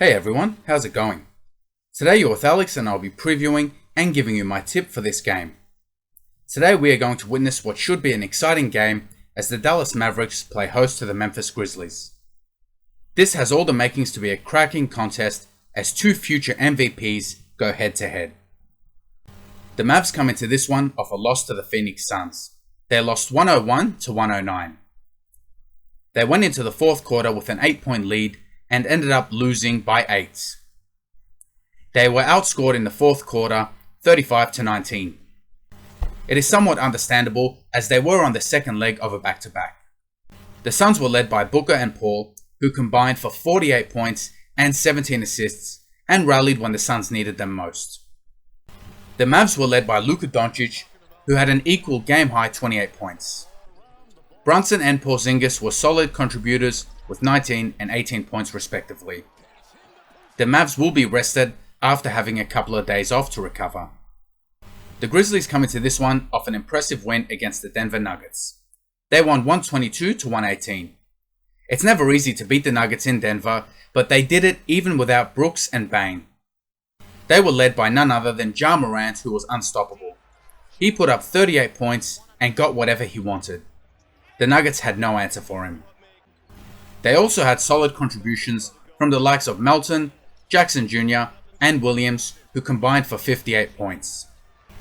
Hey everyone, how's it going? Today you're with Alex and I'll be previewing and giving you my tip for this game. Today we are going to witness what should be an exciting game as the Dallas Mavericks play host to the Memphis Grizzlies. This has all the makings to be a cracking contest as two future MVPs go head to head. The Mavs come into this one off a loss to the Phoenix Suns. They lost 101 to 109. They went into the fourth quarter with an 8-point lead and ended up losing by 8. They were outscored in the fourth quarter 35 to 19. It is somewhat understandable as they were on the second leg of a back-to-back. The Suns were led by Booker and Paul, who combined for 48 points and 17 assists and rallied when the Suns needed them most. The Mavs were led by Lukadoncic, who had an equal game-high 28 points. Brunson and Porzingis were solid contributors with 19 and 18 points respectively. The Mavs will be rested after having a couple of days off to recover. The Grizzlies come into this one off an impressive win against the Denver Nuggets. They won 122 to 118. It's never easy to beat the Nuggets in Denver, but they did it even without Brooks and Bane. They were led by none other than Jamorant, who was unstoppable. He put up 38 points and got whatever he wanted. The Nuggets had no answer for him. They also had solid contributions from the likes of Melton, Jackson Jr. and Williams, who combined for 58 points.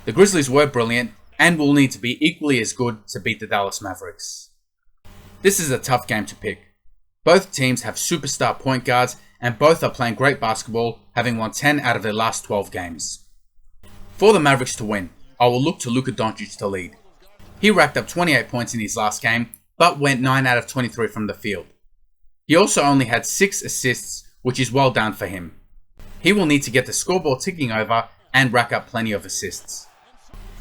The Grizzlies were brilliant and will need to be equally as good to beat the Dallas Mavericks. This is a tough game to pick. Both teams have superstar point guards and both are playing great basketball, having won 10 out of their last 12 games. For the Mavericks to win, I will look to Lukadoncic to lead. He racked up 28 points in his last game, but went 9 out of 23 from the field. He also only had 6 assists, which is well done for him. He will need to get the scoreboard ticking over and rack up plenty of assists.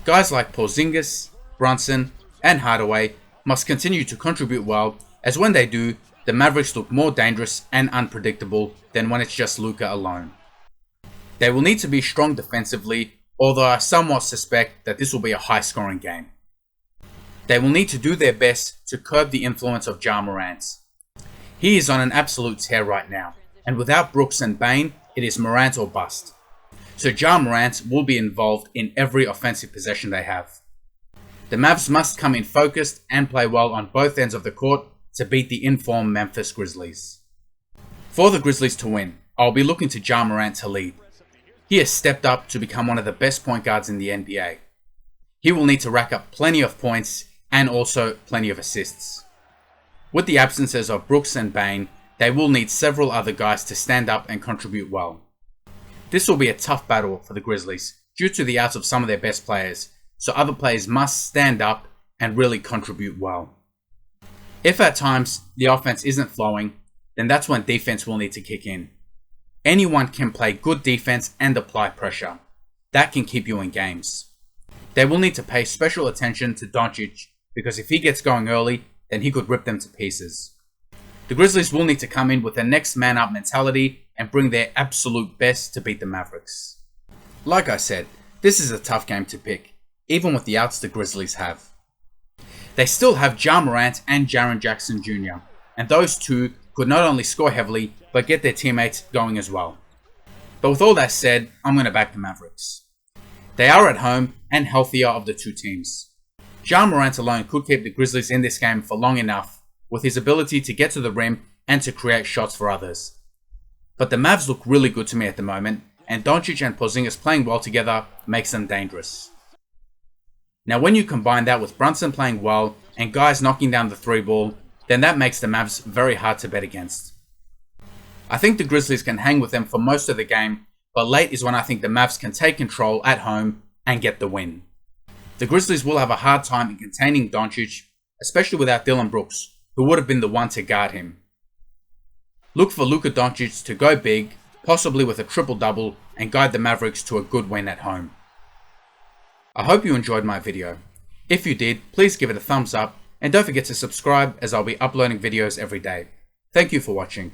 Guys like Porzingis, Brunson, and Hardaway must continue to contribute well, as when they do, the Mavericks look more dangerous and unpredictable than when it's just Luka alone. They will need to be strong defensively, although I somewhat suspect that this will be a high-scoring game. They will need to do their best to curb the influence of Jamorant. He is on an absolute tear right now, and without Brooks and Bane, it is Morant or bust. So Jamorant will be involved in every offensive possession they have. The Mavs must come in focused and play well on both ends of the court to beat the informed Memphis Grizzlies. For the Grizzlies to win, I'll be looking to Jamorant to lead. He has stepped up to become one of the best point guards in the NBA. He will need to rack up plenty of points and also plenty of assists. With the absences of Brooks and Bane, they will need several other guys to stand up and contribute well. This will be a tough battle for the Grizzlies due to the outs of some of their best players, so other players must stand up and really contribute well. If at times the offense isn't flowing, then that's when defense will need to kick in. Anyone can play good defense and apply pressure. That can keep you in games. They will need to pay special attention to Doncic because if he gets going early, then he could rip them to pieces. The Grizzlies will need to come in with a next man up mentality and bring their absolute best to beat the Mavericks. Like I said, this is a tough game to pick, even with the outs the Grizzlies have. They still have Jamorant and Jaren Jackson Jr., and those two could not only score heavily, but get their teammates going as well. But with all that said, I'm going to back the Mavericks. They are at home and healthier of the two teams. Jamorant alone could keep the Grizzlies in this game for long enough, with his ability to get to the rim and to create shots for others. But the Mavs look really good to me at the moment, and Doncic and Porzingis playing well together makes them dangerous. Now when you combine that with Brunson playing well and guys knocking down the 3-ball, then that makes the Mavs very hard to bet against. I think the Grizzlies can hang with them for most of the game, but late is when I think the Mavs can take control at home and get the win. The Grizzlies will have a hard time in containing Doncic, especially without Dillon Brooks, who would have been the one to guard him. Look for Lukadoncic to go big, possibly with a triple-double, and guide the Mavericks to a good win at home. I hope you enjoyed my video. If you did, please give it a thumbs up, and don't forget to subscribe as I'll be uploading videos every day. Thank you for watching.